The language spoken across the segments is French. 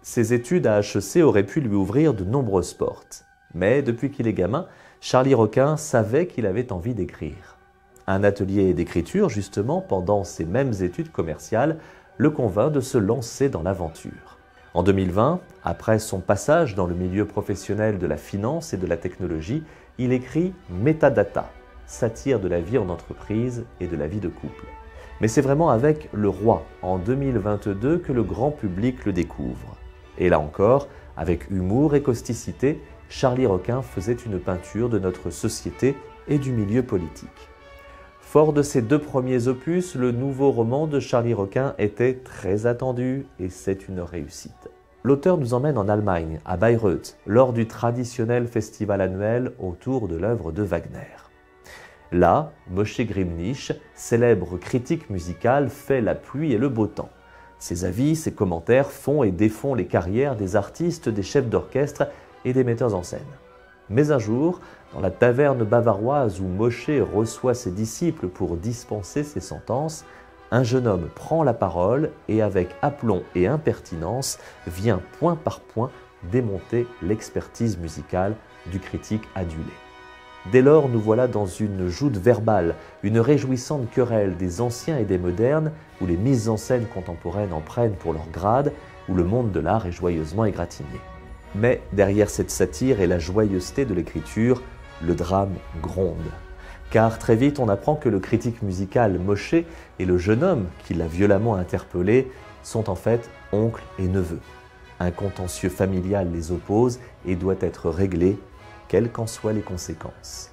Ses études à HEC auraient pu lui ouvrir de nombreuses portes. Mais depuis qu'il est gamin, Charlie Requin savait qu'il avait envie d'écrire. Un atelier d'écriture, justement, pendant ses mêmes études commerciales, le convainc de se lancer dans l'aventure. En 2020, après son passage dans le milieu professionnel de la finance et de la technologie, il écrit Metadata, satire de la vie en entreprise et de la vie de couple. Mais c'est vraiment avec Le Roi, en 2022, que le grand public le découvre. Et là encore, avec humour et causticité, Charlie Requin faisait une peinture de notre société et du milieu politique. Fort de ses deux premiers opus, le nouveau roman de Charlie Requin était très attendu et c'est une réussite. L'auteur nous emmène en Allemagne, à Bayreuth, lors du traditionnel festival annuel autour de l'œuvre de Wagner. Là, Moshe Grimnich, célèbre critique musical, fait la pluie et le beau temps. Ses avis, ses commentaires font et défont les carrières des artistes, des chefs d'orchestre et des metteurs en scène. Mais un jour, dans la taverne bavaroise où Moshe reçoit ses disciples pour dispenser ses sentences, un jeune homme prend la parole et avec aplomb et impertinence vient point par point démonter l'expertise musicale du critique adulé. Dès lors, nous voilà dans une joute verbale, une réjouissante querelle des anciens et des modernes, où les mises en scène contemporaines en prennent pour leur grade, où le monde de l'art est joyeusement égratigné. Mais derrière cette satire et la joyeuseté de l'écriture, le drame gronde. Car très vite, on apprend que le critique musical Moshe et le jeune homme qui l'a violemment interpellé sont en fait oncle et neveu. Un contentieux familial les oppose et doit être réglé, quelles qu'en soient les conséquences.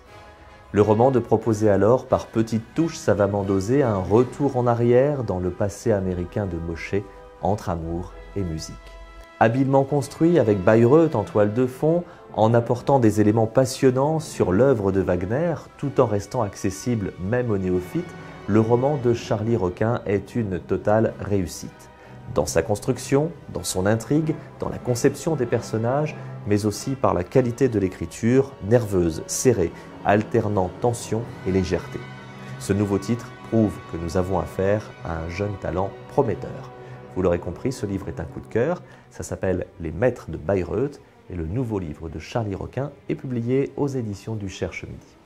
Le roman de proposer alors, par petites touches savamment dosées, un retour en arrière dans le passé américain de Moshe entre amour et musique. Habilement construit avec Bayreuth en toile de fond, en apportant des éléments passionnants sur l'œuvre de Wagner, tout en restant accessible même aux néophytes, le roman de Charlie Requin est une totale réussite. Dans sa construction, dans son intrigue, dans la conception des personnages, mais aussi par la qualité de l'écriture, nerveuse, serrée, alternant tension et légèreté. Ce nouveau titre prouve que nous avons affaire à un jeune talent prometteur. Vous l'aurez compris, ce livre est un coup de cœur, ça s'appelle Les Maîtres de Bayreuth et le nouveau livre de Charlie Requin est publié aux éditions du Cherche Midi.